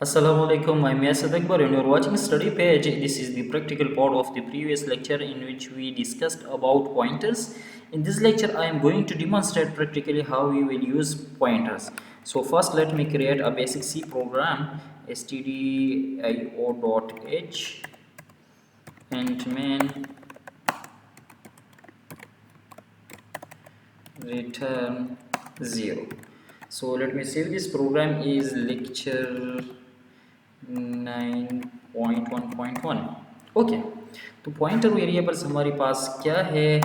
Assalamu alaikum, I'm Yasir Akbar and you're watching Study Page. This is the practical part of the previous lecture in which we discussed about pointers. In this lecture, I am going to demonstrate practically how we will use pointers. So first, let me create a basic C program, stdio.h and main return 0. So let me save this program is lecture 9.1.1. Okay, तो pointer variables हमारे पास क्या है?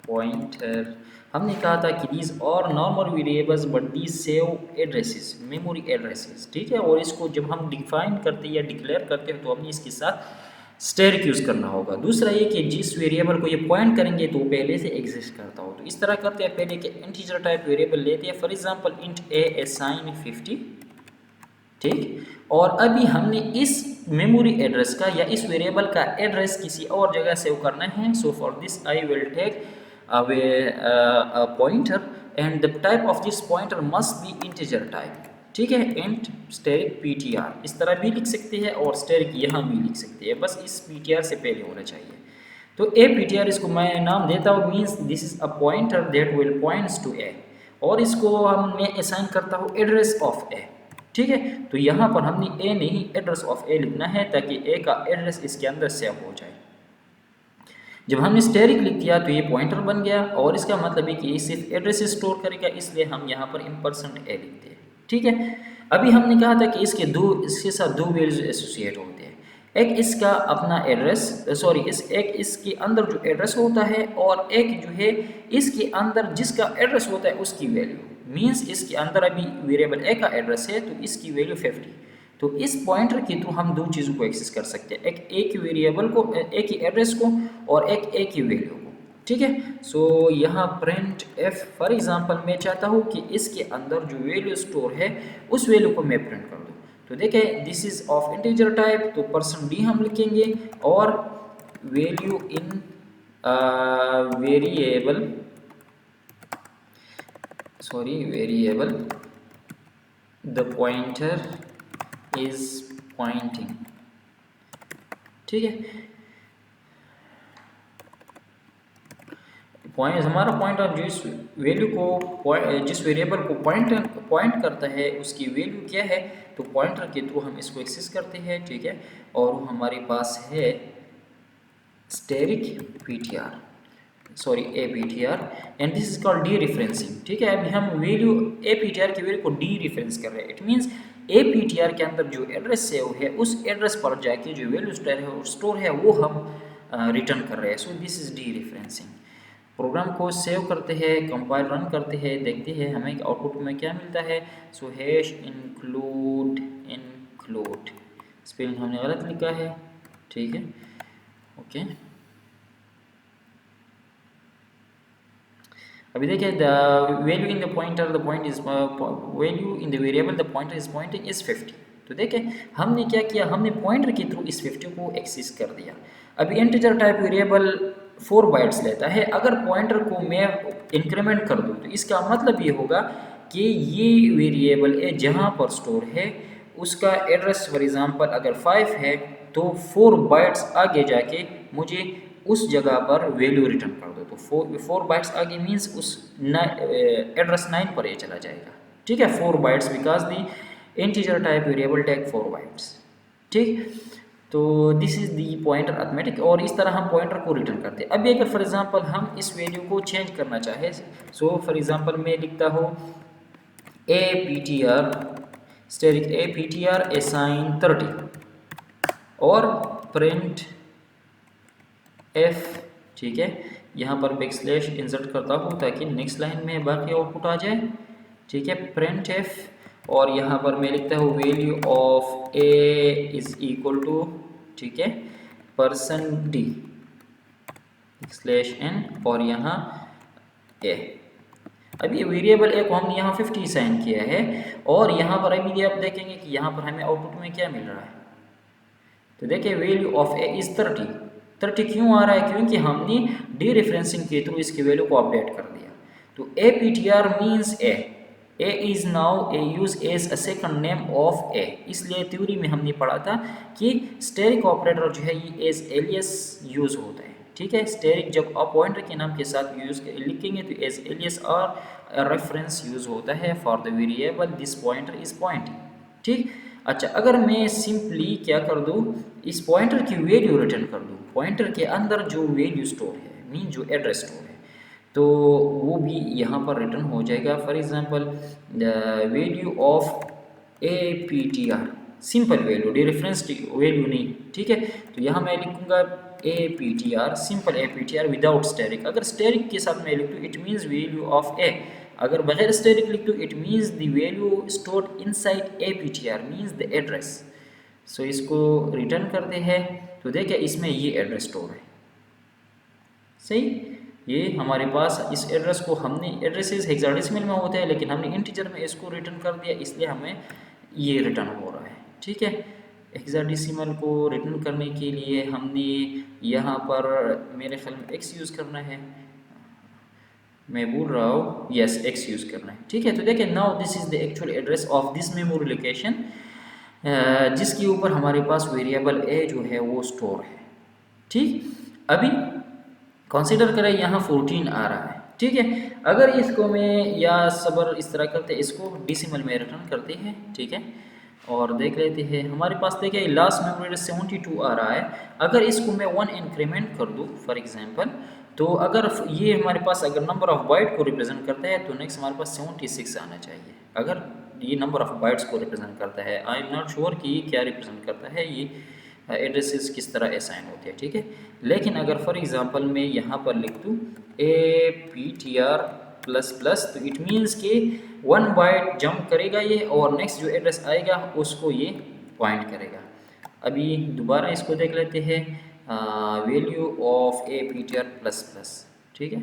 Pointer हमने कहा था कि these और normal variables but these save addresses, memory addresses, ठीक है। और इसको जब हम डिफाइन करते हैं या डिक्लेयर करते हैं तो हमने इसके साथ स्टैटिक यूज़ करना होगा। दूसरा ये कि जिस वेरिएबल को ये पॉइंट करेंगे तो पहले से एग्जिस्ट करता हो, तो इस तरह करते हैं पहले कि इंटीजर टाइप वेरिएबल लेते हैं, for example int A assign 50, ठीक। और अभी हमने इस मेमोरी एड्रेस का या इस वेरिएबल का एड्रेस किसी और जगह सेव करना है। So for this I will take a pointer and the type of this pointer must be integer type, ठीक है। int स्टैटिक ptr इस तरह भी लिख सकते हैं और स्टैटिक यहाँ भी लिख सकते हैं, बस इस ptr से पहले होना चाहिए। तो a ptr इसको मैं नाम देता हूँ, means this is a pointer that will points to a, और इसको मैं असाइन करता हूँ एड्रेस ऑफ a, ठीक है। तो यहाँ पर हमने a नहीं एड्रेस ऑफ a लिखना है ताकि a का एड्रेस इसके अंदर सेव हो जाए। जब हमने स्टैटिक लिख दिया तो ये पॉइंटर बन गया और इसका मतलब है कि ये सिर्फ एड्रेस स्टोर करेगा, इसलिए हम यहाँ पर %a लिखते हैं, ठीक है। अभी हमने कहा था कि इसके साथ दो वैल्यूज एसोसिएट होते हैं, एक इसका अपना एड्रेस, एक इसके अंदर जो एड्रेस होता है और एक जो है इसके अंदर जिसका एड्रेस होता है उसकी वैल्यू। मीन्स इसके अंदर अभी वेरिएबल ए का एड्रेस है तो इसकी वैल्यू 50। तो इस पॉइंटर के थ्रू हम दो चीज़ों को एक्सेस कर सकते हैं, एक ए की वेरिएबल को, ए की एड्रेस को, और एक ए की वैल्यू को, ठीक है। सो यहाँ प्रिंट एफ फॉर एग्जांपल मैं चाहता हूँ कि इसके अंदर जो वैल्यू स्टोर है उस वैल्यू को मैं प्रिंट कर दूँ। तो देखें this is of integer type, तो %d हम लिखेंगे और value in variable the pointer is pointing, ठीक है। हमारा पॉइंटर जिस वैल्यू को, जिस वेरिएबल को पॉइंट करता है उसकी वैल्यू क्या है, तो पॉइंटर के थ्रू हम इसको एक्सेस करते हैं, ठीक है। और हमारे पास है static PTR, A PTR, and this is called D referencing, ठीक है। अभी हम वैल्यू ए पीटीआर की वैल्यू को डी रेफरेंस कर रहे हैं। इट मीन्स ए पीटीआर के अंदर जो एड्रेस सेव है उस एड्रेस पर जाके जो वैल्यू स्टोर है वो हम रिटर्न कर रहे हैं। So this is dereferencing. Program को सेव करते हैं, कंपाइल रन करते हैं, देखते हैं हमें आउटपुट में क्या मिलता है। सो हैश इंक्लूड स्पेलिंग हमने गलत लिखा है, ठीक है, ओके। अभी देखिए the value in the pointer the point is value in the variable the pointer is pointing is 50। तो देखें हमने क्या किया, हमने पॉइंटर के थ्रू इस 50 को एक्सेस कर दिया। अभी इंटीजर टाइप वेरिएबल 4 बाइट्स लेता है, अगर पॉइंटर को मैं इंक्रीमेंट कर दूँ तो इसका मतलब ये होगा कि ये वेरिएबल है जहाँ पर स्टोर है उसका एड्रेस फॉर एग्जांपल अगर 5 है तो 4 बाइट्स आगे जाके मुझे उस जगह पर वैल्यू रिटर्न कर दो। तो 4 बाइट्स आगे मीन्स उस एड्रेस 9 पर ये चला जाएगा, ठीक है। 4 bytes because the integer type variable take 4 bytes, ठीक। तो this is the pointer arithmetic, और इस तरह हम पॉइंटर को रिटर्न करते हैं। अभी अगर फॉर एग्जांपल हम इस वैल्यू को चेंज करना चाहे, सो फॉर एग्जांपल मैं लिखता हूँ ए पीटीआर स्टैटिक ए पीटीआर असाइन 30 और प्रिंट एफ, ठीक है। यहाँ पर बैकस्लैश इंसर्ट करता हूँ ताकि नेक्स्ट लाइन में बाकी आउटपुट आ जाए, ठीक है। प्रिंट एफ और यहाँ पर मैं लिखता हूँ value of A is equal to, ठीक है, %d /n और यहाँ ए। अब ये वेरिएबल ए को हमने यहाँ 50 साइन किया है और यहाँ पर अभी आप देखेंगे कि यहाँ पर हमें आउटपुट में क्या मिल रहा है। तो देखिए वैल्यू ऑफ ए इज 30 क्यों आ रहा है, क्योंकि हमने डी रेफरेंसिंग के थ्रू इसकी वैल्यू को अपडेट कर दिया। तो A P T R means A A is now a use as a second name of A, इसलिए थ्योरी में हमने पढ़ा था कि स्टेरिक ऑपरेटर जो है ये एज एलियस यूज़ होता है। ठीक है, स्टेरिक जब आप पॉइंटर के नाम के साथ यूज लिखेंगे तो एज एलियस और रेफरेंस यूज होता है for the variable this pointer is pointing. ठीक, अच्छा अगर मैं सिंपली क्या कर दूँ, इस पॉइंटर की वैल्यू रिटर्न कर दूँ, पॉइंटर के अंदर जो वैल्यू स्टोर है मीन जो एड्रेस स्टोर है तो वो भी यहाँ पर रिटर्न हो जाएगा। For example the value of A P T R, simple value, difference value नहीं। ठीक है, तो यहाँ मैं लिखूँगा A P T R, simple A P T R without asterisk. अगर स्टेरिक के साथ मैं लिख दूँ it means value of A, अगर बगैर स्टेरिक लिख दूँ it means the value stored inside A P T R means the address. So इसको रिटर्न करते हैं तो देखिए इसमें ये एड्रेस स्टोर है। सही, ये हमारे पास इस एड्रेस को हमने, एड्रेसेस हेक्साडेसिमल में होते हैं लेकिन हमने इंटीजर में इसको रिटर्न कर दिया, इसलिए हमें ये रिटर्न हो रहा है। ठीक है, हेक्साडेसिमल को रिटर्न करने के लिए हमने यहाँ पर मेरे ख्याल में एक्स यूज़ करना है, मैं बोल रहा हूँ यस एक्स यूज़ करना है। ठीक है, तो देखिए now this is the actual address of this memory location जिसके ऊपर हमारे पास वेरिएबल ए जो है वो स्टोर है। ठीक, अभी कंसीडर करें यहाँ 14 आ रहा है। ठीक है, अगर इसको मैं या सबर इस तरह करते इसको डेसिमल में रिटर्न करते हैं। ठीक है, और देख लेते हैं हमारे पास देखिए लास्ट मेमोरी एड्रेस 72 आ रहा है। अगर इसको मैं 1 इंक्रीमेंट कर दूँ फॉर एग्जांपल, तो अगर ये हमारे पास अगर नंबर ऑफ बाइट को रिप्रेजेंट करता है तो नेक्स्ट हमारे पास 76 आना चाहिए। अगर ये नंबर ऑफ बाइट्स को रिप्रेजेंट करता है, आई एम नॉट श्योर कि क्या रिप्रेजेंट करता है, ये एड्रेसेस किस तरह असाइन होते हैं। ठीक है, लेकिन अगर फॉर एग्जांपल मैं यहाँ पर लिख दूँ ए P T are plus plus, तो इट मीन्स कि 1 बाइट जंप करेगा ये और नेक्स्ट जो एड्रेस आएगा उसको ये पॉइंट करेगा। अभी दोबारा इसको देख लेते हैं, value of A P T are plus plus. ठीक है,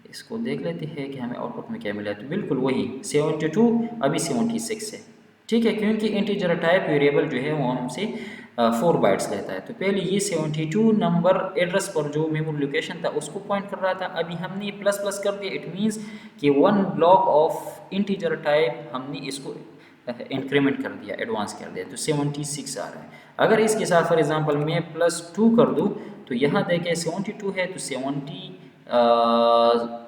इसको देख लेते हैं कि हमें आउटपुट में क्या मिला, तो बिल्कुल वही 72 अभी 76 है। ठीक है, क्योंकि इंटीजर टाइप वेरिएबल जो है वो हमसे 4 बाइट्स लेता है, तो पहले ये 72 नंबर एड्रेस पर जो मेमोरी लोकेशन था उसको पॉइंट कर रहा था, अभी हमने प्लस प्लस कर दिया, इट मीन्स कि 1 ब्लॉक ऑफ इंटीजर टाइप हमने इसको इंक्रीमेंट कर दिया, एडवांस कर दिया, तो 76 आ रहा है। अगर इसके साथ फॉर एग्जांपल मैं +2 कर दूं तो यहाँ देखें 72 है तो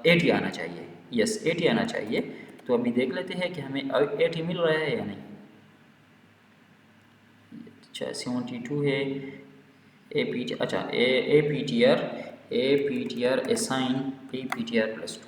80 आना चाहिए, यस 80 आना चाहिए। तो अभी देख लेते हैं कि हमें 80 मिल रहा है या नहीं। अच्छा 72 है ए पी टी, अच्छा ए P T are assign A P T are +2,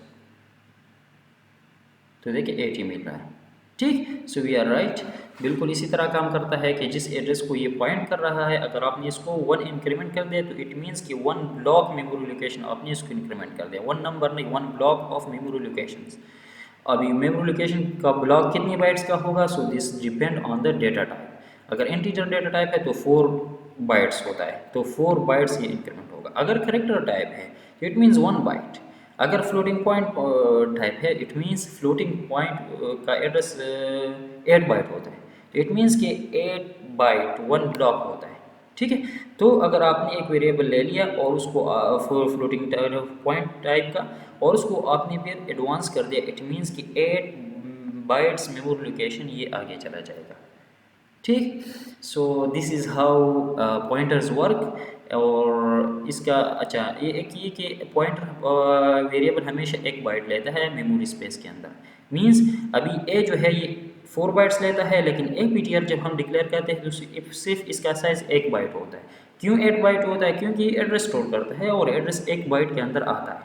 तो देखिए 80 मिल रहा है। ठीक, सो वी आर राइट, बिल्कुल इसी तरह काम करता है कि जिस एड्रेस को ये पॉइंट कर रहा है अगर आपने इसको 1 इंक्रीमेंट कर दिया तो इट मीन्स कि 1 ब्लॉक मेमोरी लोकेशन आपने इसको इंक्रीमेंट कर दिया, 1 नंबर नहीं 1 ब्लॉक ऑफ मेमोरी लोकेशंस। अभी मेमोरी लोकेशन का ब्लॉक कितनी बाइट्स का होगा, so this depend on the data type. अगर इंटीजर डेटा टाइप है तो 4 बाइट्स होता है, तो 4 बाइट्स ये इंक्रीमेंट होगा। अगर कैरेक्टर टाइप है तो इट मीन्स 1 बाइट। अगर फ्लोटिंग पॉइंट टाइप है इट मीन्स फ्लोटिंग पॉइंट का एड्रेस 8 बाइट होता है, तो इट मीन्स कि 8 बाइट 1 ब्लॉक होता है। ठीक है, तो अगर आपने एक वेरिएबल ले लिया और उसको फ्लोटिंग पॉइंट टाइप का और उसको आपने फिर एडवांस कर दिया, इट मीन्स कि 8 बाइट्स मेमोरी लोकेशन ये आगे चला जाएगा। ठीक, so this is how pointers work. और इसका अच्छा ये कि पॉइंटर वेरिएबल हमेशा 1 बाइट लेता है मेमोरी स्पेस के अंदर, मींस अभी ए जो है ये 4 बाइट्स लेता है, लेकिन ए पी टी आर जब हम डिक्लेयर करते हैं तो सिर्फ इसका साइज़ 1 बाइट होता है। क्यों 8 बाइट होता है, क्योंकि एड्रेस स्टोर करता है और एड्रेस 1 बाइट के अंदर आता है,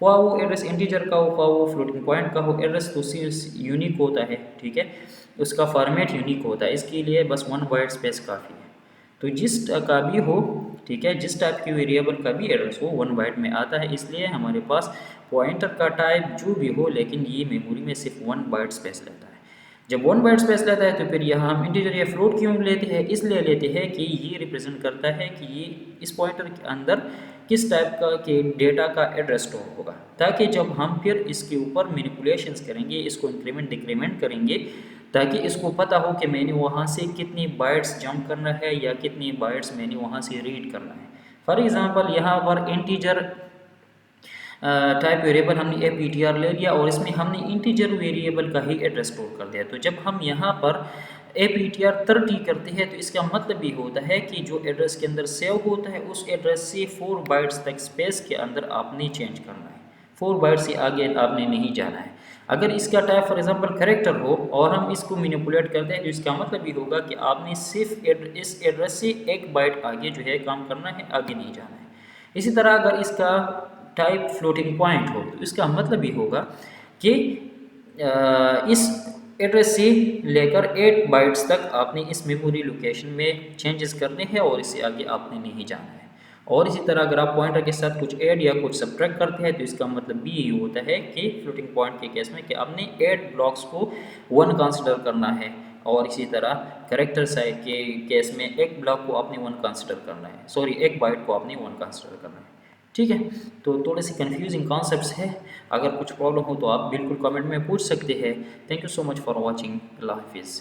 ख्वा वो एड्रेस इंटीजर का हो ख्वा वो फ्लोटिंग पॉइंट का हो, एड्रेस तो यूनिक होता है। ठीक है, उसका फॉर्मेट यूनिक होता है, इसके लिए बस 1 बाइट स्पेस काफ़ी है। तो जिस का भी हो, ठीक है, जिस टाइप की वेरिएबल का भी एड्रेस हो 1 बाइट में आता है, इसलिए हमारे पास पॉइंटर का टाइप जो भी हो लेकिन ये मेमोरी में सिर्फ 1 बाइट स्पेस लेता है। जब 1 बाइट स्पेस लेता है तो फिर यहाँ हम इंटीजर या फ्लोट क्यों लेते हैं, इसलिए लेते हैं कि ये रिप्रेजेंट करता है कि ये इस पॉइंटर के अंदर किस टाइप का के डेटा का एड्रेस स्टोर होगा, ताकि जब हम फिर इसके ऊपर मैनिपुलेशंस करेंगे, इसको इंक्रीमेंट डिक्रीमेंट करेंगे, ताकि इसको पता हो कि मैंने वहाँ से कितनी बाइट्स जंप करना है या कितनी बाइट्स मैंने वहाँ से रीड करना है। फॉर एग्ज़ाम्पल यहाँ पर इंटीजर टाइप वेरिएबल हमने ए पी टी आर ले लिया और इसमें हमने इंटीजर वेरिएबल का ही एड्रेस स्टोर कर दिया। तो जब हम यहाँ पर ए पी टी आर 30 करते हैं तो इसका मतलब ये होता है कि जो एड्रेस के अंदर सेव होता है उस एड्रेस से 4 बाइट्स तक स्पेस के अंदर आपने चेंज करना है, 4 बाइट से आगे आपने नहीं जाना है। अगर इसका टाइप फॉर एग्जांपल करेक्टर हो और हम इसको मैनिपुलेट करते हैं तो इसका मतलब ये होगा कि आपने सिर्फ इस एड्रेस से 1 बाइट आगे जो है काम करना है, आगे नहीं जाना है। इसी तरह अगर इसका टाइप फ्लोटिंग पॉइंट हो तो इसका मतलब ये होगा कि इस एड्रेस से लेकर 8 बाइट्स तक आपने इस मेमोरी लोकेशन में चेंजेस करने हैं और इससे आगे आपने नहीं जाना है। और इसी तरह अगर आप पॉइंटर के साथ कुछ ऐड या कुछ सब्ट्रैक्ट करते हैं तो इसका मतलब भी यही होता है कि फ्लोटिंग पॉइंट के केस में कि आपने 8 ब्लॉक्स को 1 कंसिडर करना है और इसी तरह करेक्टर साइड के केस में एक ब्लॉक को आपने 1 कंसिडर करना है, सॉरी एक बाइट को आपने 1 कंसिडर करना है। ठीक है, तो थोड़े से कंफ्यूजिंग कॉन्सेप्ट्स है। अगर कुछ प्रॉब्लम हो तो आप बिल्कुल कमेंट में पूछ सकते हैं। Thank you so much for watching. अल्लाह हाफिज़।